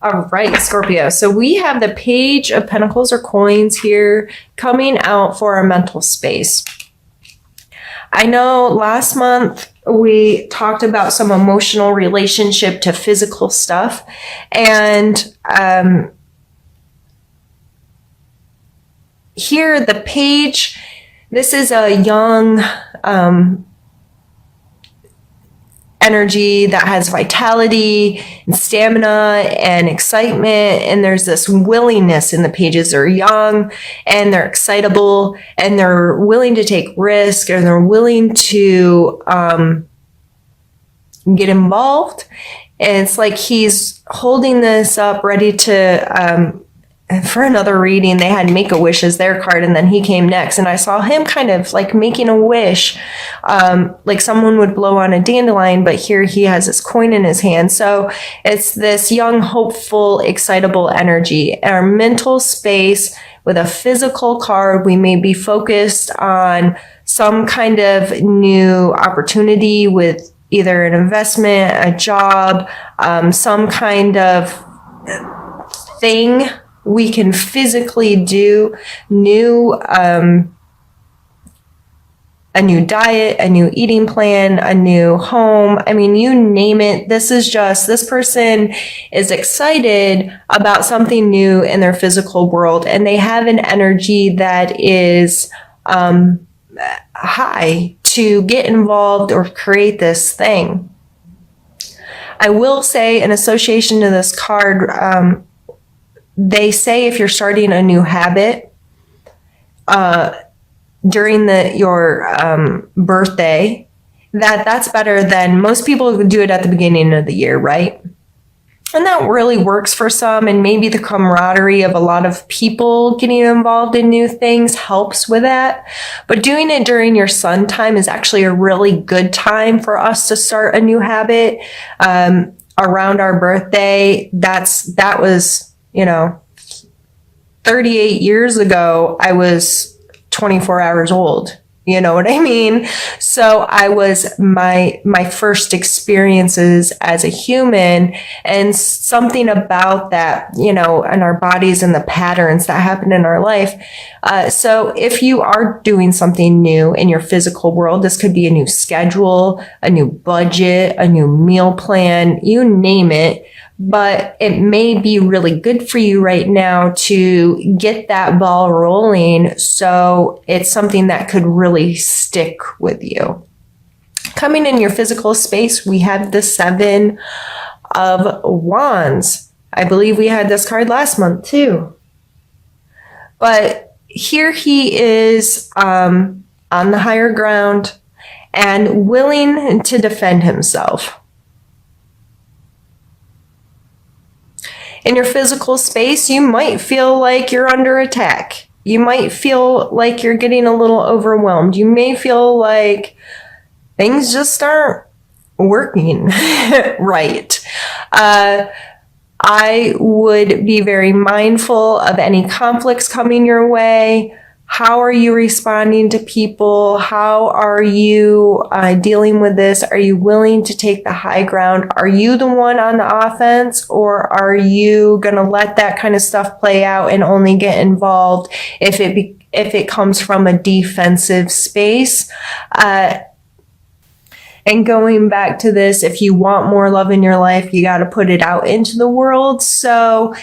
All right, Scorpio. So we have the Page of Pentacles or coins here coming out for our mental space. I know last month we talked about some emotional relationship to physical stuff. And here the Page, this is a young energy that has vitality and stamina and excitement, and there's this willingness in the Pages. They're young and they're excitable and they're willing to take risk, and they're willing to get involved. And it's like he's holding this up ready to for another reading. They had Make-A-Wish as their card, and then he came next, and I saw him kind of like making a wish, like someone would blow on a dandelion, but here he has this coin in his hand. So it's this young, hopeful, excitable energy. Our mental space with a physical card, we may be focused on some kind of new opportunity with either an investment, a job, some kind of thing we can physically do, a new diet, a new eating plan, a new home. I mean, you name it. This person is excited about something new in their physical world, and they have an energy that is high to get involved or create this thing. I will say, in association to this card, they say if you're starting a new habit during your birthday, that's better than most people do it at the beginning of the year, right? And that really works for some, and maybe the camaraderie of a lot of people getting involved in new things helps with that. But doing it during your sun time is actually a really good time for us to start a new habit. Around our birthday, that was, 38 years ago, I was 24 hours old. You know what I mean? So I was my first experiences as a human, and something about that, in our bodies and the patterns that happen in our life. So if you are doing something new in your physical world, this could be a new schedule, a new budget, a new meal plan, you name it. But it may be really good for you right now to get that ball rolling, so it's something that could really stick with you. Coming in your physical space, we have the Seven of Wands. I believe we had this card last month too. But here he is on the higher ground and willing to defend himself. In your physical space, you might feel like you're under attack. You might feel like you're getting a little overwhelmed. You may feel like things just aren't working right. I would be very mindful of any conflicts coming your way. How are you responding to people? How are you dealing with this? Are you willing to take the high ground? Are you the one on the offense, or are you going to let that kind of stuff play out and only get involved if it comes from a defensive space? And going back to this, if you want more love in your life, you got to put it out into the world. So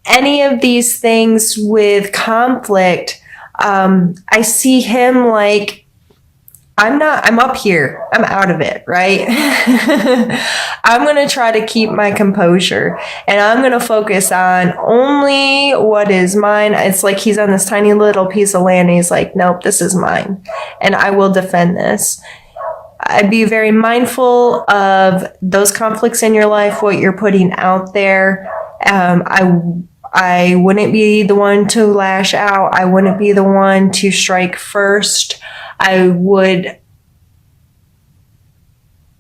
any of these things with conflict, I see him like, I'm up here, I'm out of it, right? I'm going to try to keep my composure, and I'm going to focus on only what is mine. It's like he's on this tiny little piece of land, and he's like, nope, this is mine, and I will defend this. I'd be very mindful of those conflicts in your life, what you're putting out there. I wouldn't be the one to lash out. I wouldn't be the one to strike first. I would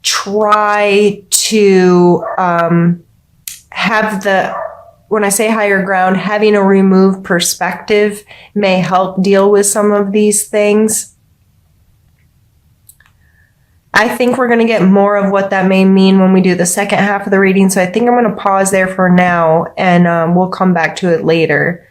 try to when I say higher ground, having a removed perspective may help deal with some of these things. I think we're going to get more of what that may mean when we do the second half of the reading. So I think I'm going to pause there for now, and we'll come back to it later.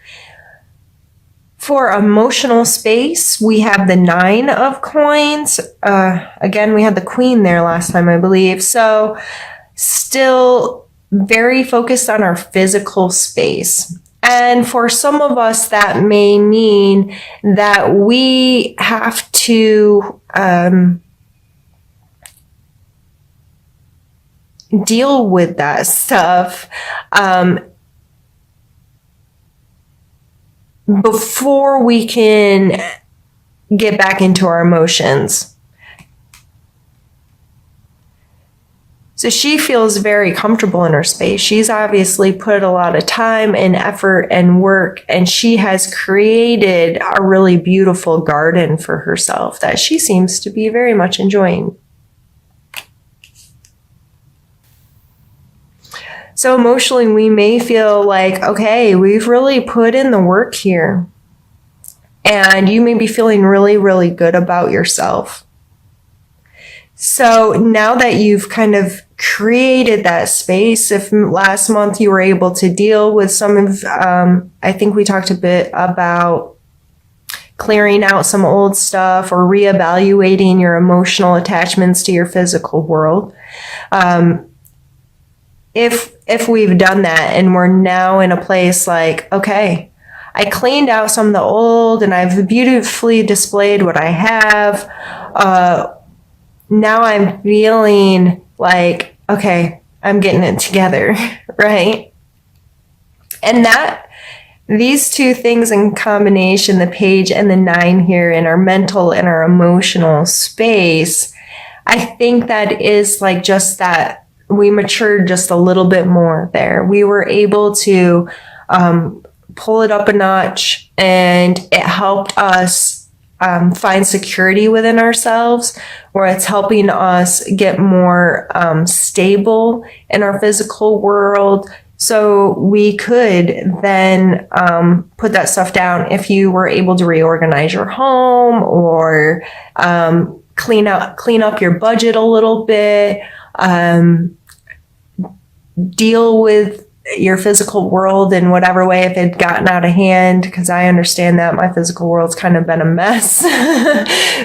For emotional space, we have the 9 of coins. Again, we had the Queen there last time, I believe. So still very focused on our physical space. And for some of us, that may mean that we have to deal with that stuff before we can get back into our emotions. So she feels very comfortable in her space. She's obviously put a lot of time and effort and work, and she has created a really beautiful garden for herself that she seems to be very much enjoying. So emotionally, we may feel like, okay, we've really put in the work here. And you may be feeling really, really good about yourself. So now that you've kind of created that space, if last month you were able to deal with some of, I think we talked a bit about clearing out some old stuff or reevaluating your emotional attachments to your physical world. If we've done that and we're now in a place like, okay, I cleaned out some of the old and I've beautifully displayed what I have. Now I'm feeling like, okay, I'm getting it together, right? And that these two things in combination, the page and the 9 here in our mental and our emotional space, I think that is like just that we matured just a little bit more there. We were able to pull it up a notch, and it helped us find security within ourselves, where it's helping us get more stable in our physical world. So we could then put that stuff down if you were able to reorganize your home or clean up your budget a little bit, deal with your physical world in whatever way if it had gotten out of hand, because I understand that my physical world's kind of been a mess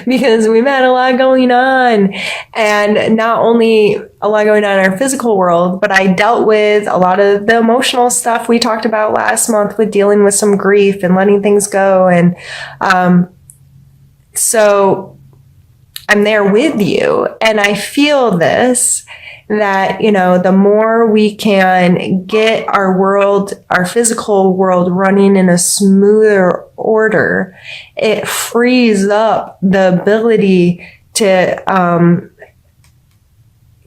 because we've had a lot going on, and not only a lot going on in our physical world, but I dealt with a lot of the emotional stuff we talked about last month with dealing with some grief and letting things go. And so I'm there with you, and I feel this, that, you know, the more we can get our world, our physical world running in a smoother order, it frees up the ability to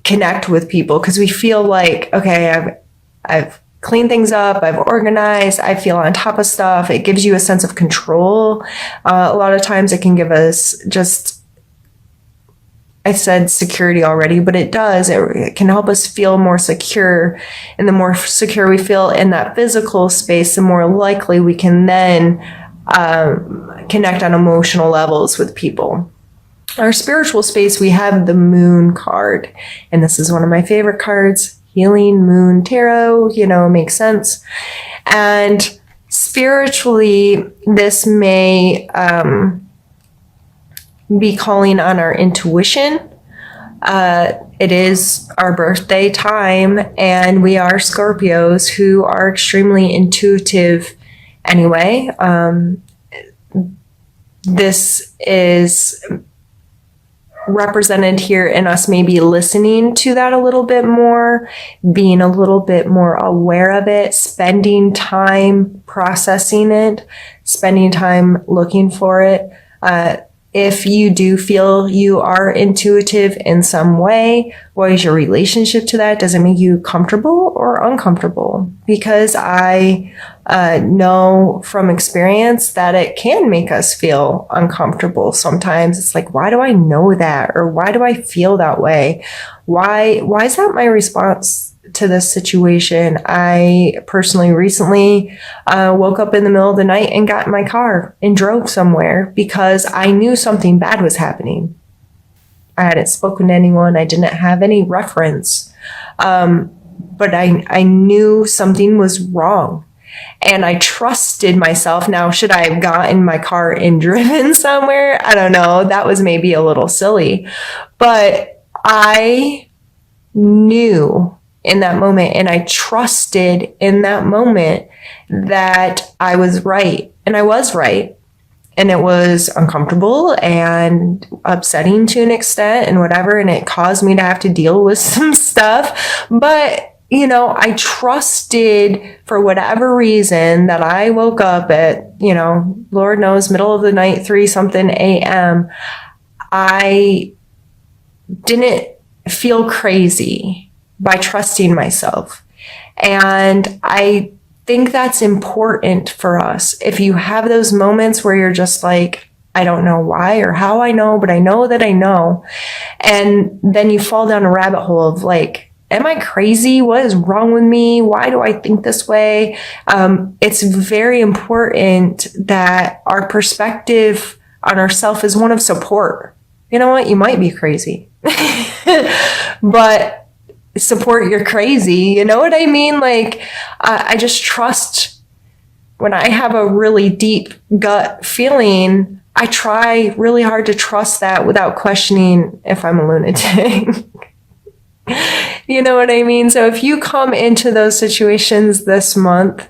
connect with people, because we feel like, okay, I've cleaned things up, I've organized, I feel on top of stuff. It gives you a sense of control. A lot of times it can give us just, I said security already, but it does. It can help us feel more secure. And the more secure we feel in that physical space, the more likely we can then connect on emotional levels with people. Our spiritual space, we have the Moon card. And this is one of my favorite cards. Healing Moon Tarot, you know, makes sense. And spiritually, this may be calling on our intuition. It is our birthday time, and we are Scorpios who are extremely intuitive anyway. This is represented here in us maybe listening to that a little bit more, being a little bit more aware of it, spending time processing it, spending time looking for it. If you do feel you are intuitive in some way, what is your relationship to that? Does it make you comfortable or uncomfortable? Because I know from experience that it can make us feel uncomfortable. Sometimes it's like, why do I know that? Or why do I feel that way? Why is that my response to this situation? I personally recently woke up in the middle of the night and got in my car and drove somewhere because I knew something bad was happening. I hadn't spoken to anyone. I didn't have any reference. But I knew something was wrong. And I trusted myself. Now, should I have gotten in my car and driven somewhere? I don't know. That was maybe a little silly. But I knew in that moment, and I trusted in that moment that I was right. And I was right. And it was uncomfortable and upsetting to an extent and whatever. And it caused me to have to deal with some stuff. But I trusted for whatever reason that I woke up at, Lord knows, middle of the night, 3-something a.m. I didn't feel crazy by trusting myself. And I think that's important for us. If you have those moments where you're just like, I don't know why or how I know, but I know that I know. And then you fall down a rabbit hole of like, am I crazy? What is wrong with me? Why do I think this way? It's very important that our perspective on ourselves is one of support. You know what? You might be crazy, but support you're crazy. You know what I mean? Like, I just trust when I have a really deep gut feeling, I try really hard to trust that without questioning if I'm a lunatic. You know what I mean? So if you come into those situations this month,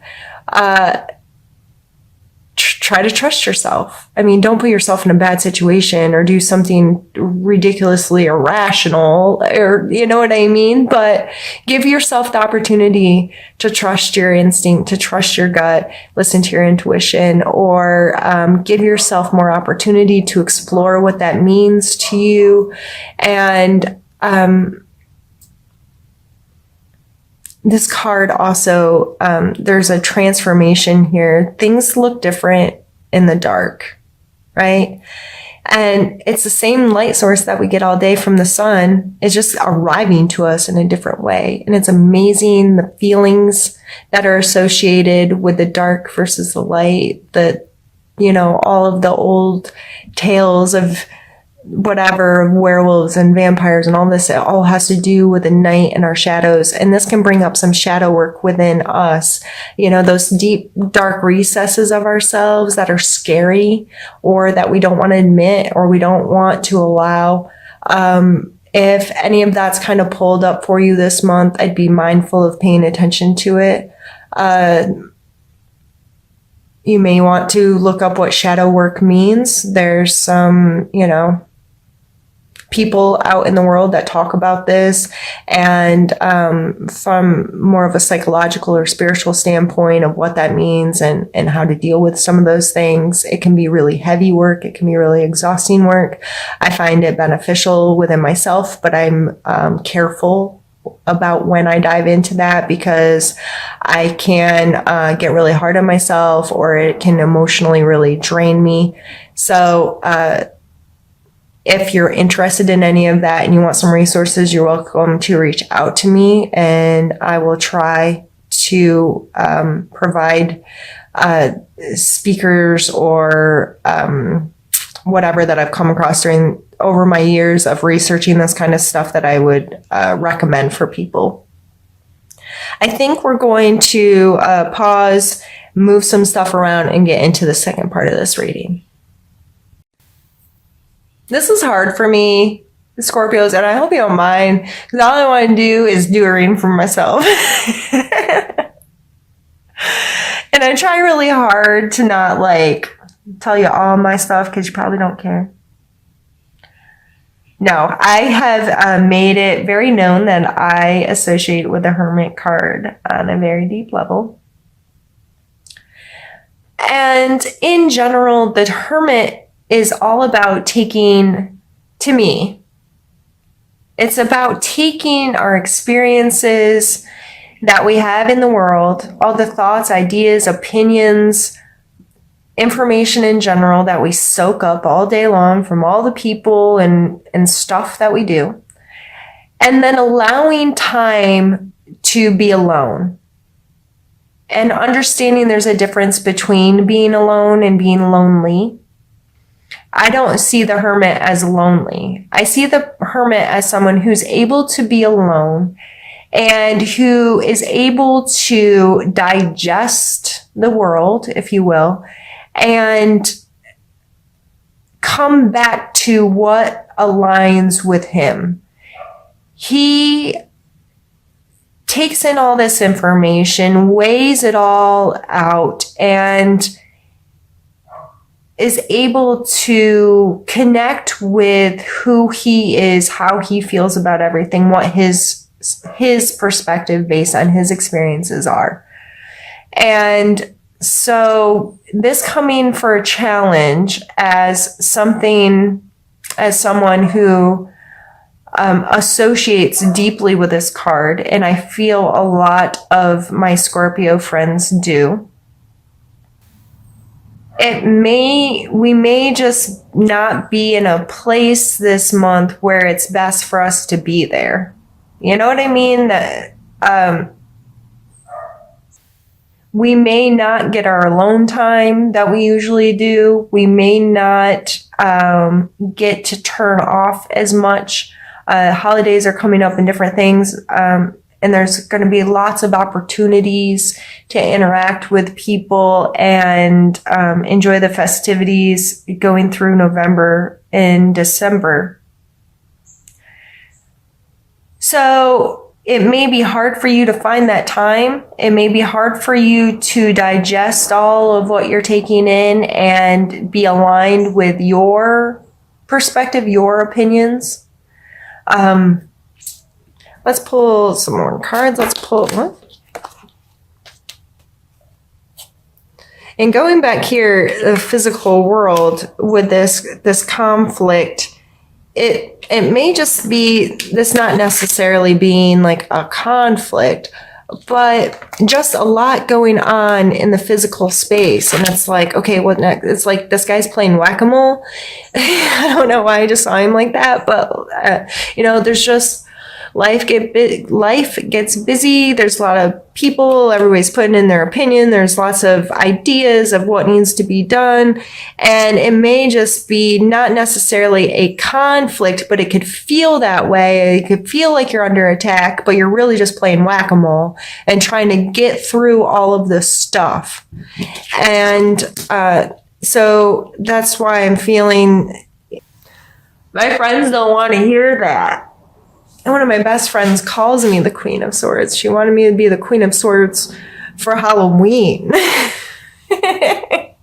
try to trust yourself. I mean, don't put yourself in a bad situation or do something ridiculously irrational, or you know what I mean? But give yourself the opportunity to trust your instinct, to trust your gut, listen to your intuition, or give yourself more opportunity to explore what that means to you. And this card also, there's a transformation here. Things look different in the dark, right? And it's the same light source that we get all day from the sun. It's just arriving to us in a different way. And it's amazing the feelings that are associated with the dark versus the light, all of the old tales of whatever, werewolves and vampires and all this, it all has to do with the night and our shadows. And this can bring up some shadow work within us, those deep, dark recesses of ourselves that are scary or that we don't want to admit or we don't want to allow. If any of that's kind of pulled up for you this month, I'd be mindful of paying attention to it. You may want to look up what shadow work means. There's some, people out in the world that talk about this, and from more of a psychological or spiritual standpoint of what that means and how to deal with some of those things. It can be really heavy work. It can be really exhausting work. I find it beneficial within myself, but I'm careful about when I dive into that because I can get really hard on myself, or it can emotionally really drain me. So if you're interested in any of that and you want some resources, you're welcome to reach out to me, and I will try to provide speakers or whatever that I've come across over my years of researching this kind of stuff that I would recommend for people. I think we're going to pause, move some stuff around, and get into the second part of this reading. This is hard for me, Scorpios, and I hope you don't mind, because all I want to do is do a reading for myself. And I try really hard to not tell you all my stuff, because you probably don't care. No, I have made it very known that I associate with the Hermit card on a very deep level. And in general, the Hermit is all about taking, to me, it's about taking our experiences that we have in the world, all the thoughts, ideas, opinions, information in general that we soak up all day long from all the people and stuff that we do, and then allowing time to be alone and understanding there's a difference between being alone and being lonely. I don't see the hermit as lonely. I see the hermit as someone who's able to be alone and who is able to digest the world, if you will, and come back to what aligns with him. He takes in all this information, weighs it all out, and is able to connect with who he is, how he feels about everything, what his perspective based on his experiences are. And so this coming for a challenge as someone who associates deeply with this card, and I feel a lot of my Scorpio friends do. We may just not be in a place this month where it's best for us to be there. You know what I mean? That we may not get our alone time that we usually do. We may not get to turn off as much. Holidays are coming up and different things. And there's going to be lots of opportunities to interact with people and enjoy the festivities going through November and December. So it may be hard for you to find that time. It may be hard for you to digest all of what you're taking in and be aligned with your perspective, your opinions. Let's pull some more cards. Let's pull what? And going back here, the physical world with this conflict, it may just be this not necessarily being like a conflict, but just a lot going on in the physical space. And it's like, okay, what next? It's like this guy's playing whack-a-mole. I don't know why I just saw him like that, but there's just life gets busy. There's a lot of people. Everybody's putting in their opinion. There's lots of ideas of what needs to be done. And it may just be not necessarily a conflict, but it could feel that way. It could feel like you're under attack, but you're really just playing whack-a-mole and trying to get through all of this stuff. And so that's why I'm feeling my friends don't want to hear that. And one of my best friends calls me the Queen of Swords. She wanted me to be the Queen of Swords for Halloween. The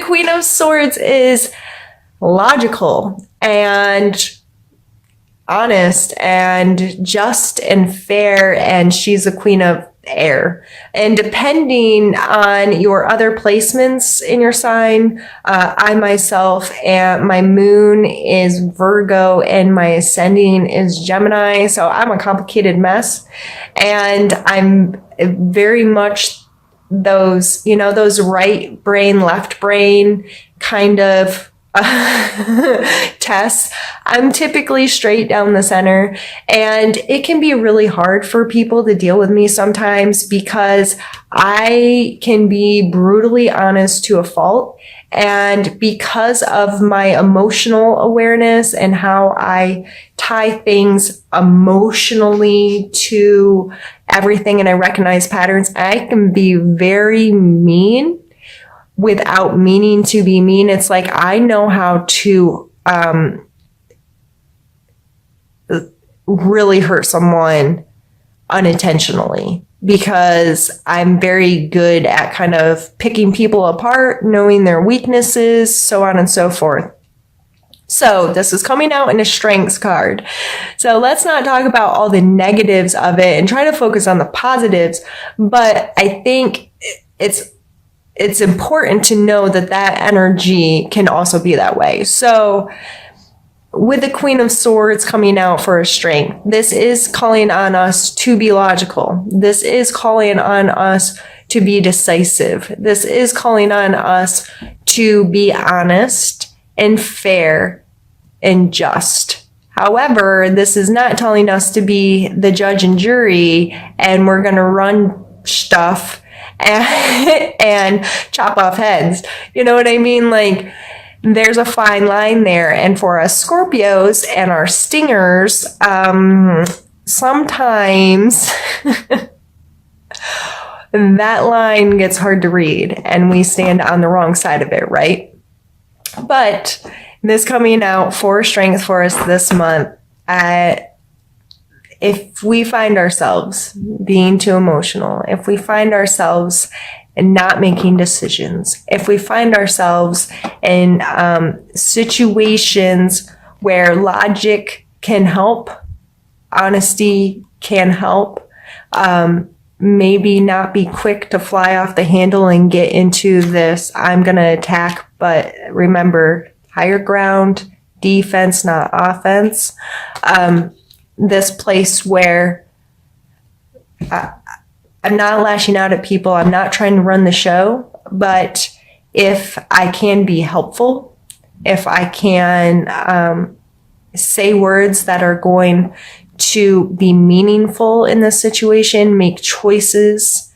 Queen of Swords is logical and honest and just and fair, and she's the Queen of Air. And depending on your other placements in your sign, I myself, and my moon is Virgo and my ascending is Gemini. So I'm a complicated mess, and I'm very much those right brain, left brain kind of tests. I'm typically straight down the center, and it can be really hard for people to deal with me sometimes because I can be brutally honest to a fault. And because of my emotional awareness and how I tie things emotionally to everything and I recognize patterns, I can be very mean without meaning to be mean. It's like I know how to really hurt someone unintentionally because I'm very good at kind of picking people apart, knowing their weaknesses, so on and so forth. So this is coming out in a strengths card. So let's not talk about all the negatives of it and try to focus on the positives. But I think it's important to know that energy can also be that way. So with the Queen of Swords coming out for a strength, this is calling on us to be logical. This is calling on us to be decisive. This is calling on us to be honest and fair and just. However, this is not telling us to be the judge and jury and we're going to run stuff and chop off heads. You know what I mean? Like, there's a fine line there. And for us Scorpios and our stingers, sometimes that line gets hard to read and we stand on the wrong side of it, right? But this coming out for strength for us this month, if we find ourselves being too emotional, if we find ourselves not making decisions, if we find ourselves in situations where logic can help, honesty can help, maybe not be quick to fly off the handle and get into this, I'm going to attack, but remember, higher ground, defense, not offense. This place where I'm not lashing out at people. I'm not trying to run the show, but if I can be helpful, if I can say words that are going to be meaningful in this situation, make choices,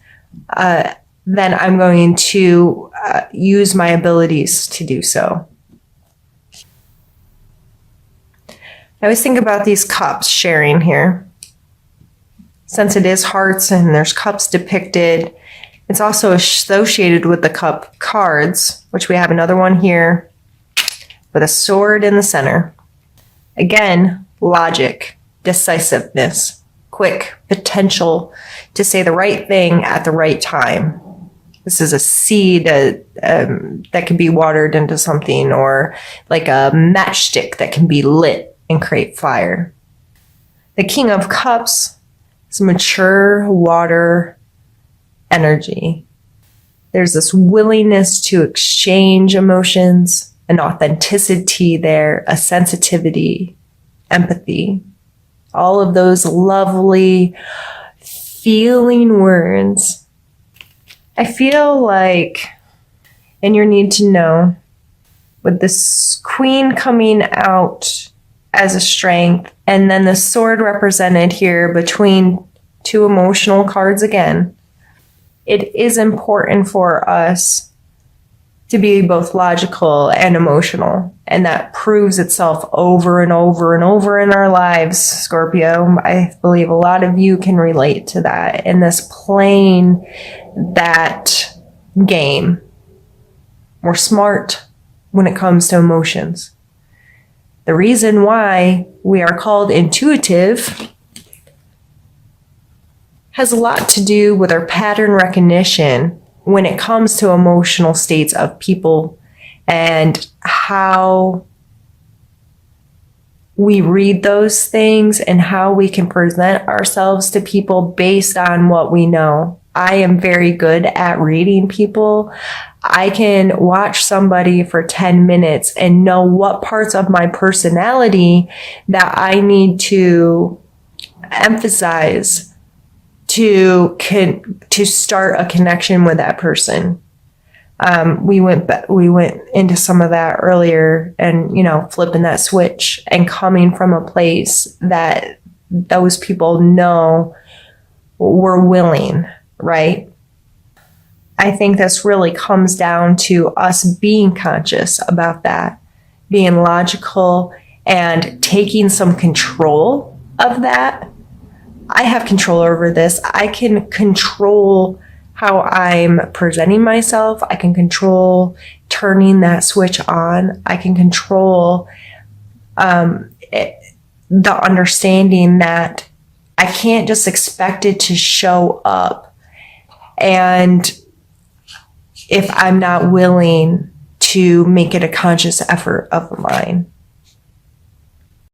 then I'm going to use my abilities to do so. I always think about these cups sharing here. Since it is hearts and there's cups depicted, it's also associated with the cup cards, which we have another one here with a sword in the center. Again, logic, decisiveness, quick potential to say the right thing at the right time. This is a seed that can be watered into something, or like a matchstick that can be lit and create fire. The King of Cups is mature water energy. There's this willingness to exchange emotions, an authenticity there, a sensitivity, empathy. All of those lovely feeling words. I feel like, and you need to know, with this queen coming out as a strength, and then the sword represented here between two emotional cards again, it is important for us to be both logical and emotional. And that proves itself over and over and over in our lives, Scorpio. I believe a lot of you can relate to that in this playing that game. We're smart when it comes to emotions. The reason why we are called intuitive has a lot to do with our pattern recognition when it comes to emotional states of people and how we read those things and how we can present ourselves to people based on what we know. I am very good at reading people. I can watch somebody for 10 minutes and know what parts of my personality that I need to emphasize to start a connection with that person. We went into some of that earlier, and flipping that switch and coming from a place that those people know we're willing, right? I think this really comes down to us being conscious about that, being logical and taking some control of that. I have control over this. I can control how I'm presenting myself. I can control turning that switch on. I can control the understanding that I can't just expect it to show up. And if I'm not willing to make it a conscious effort of mine.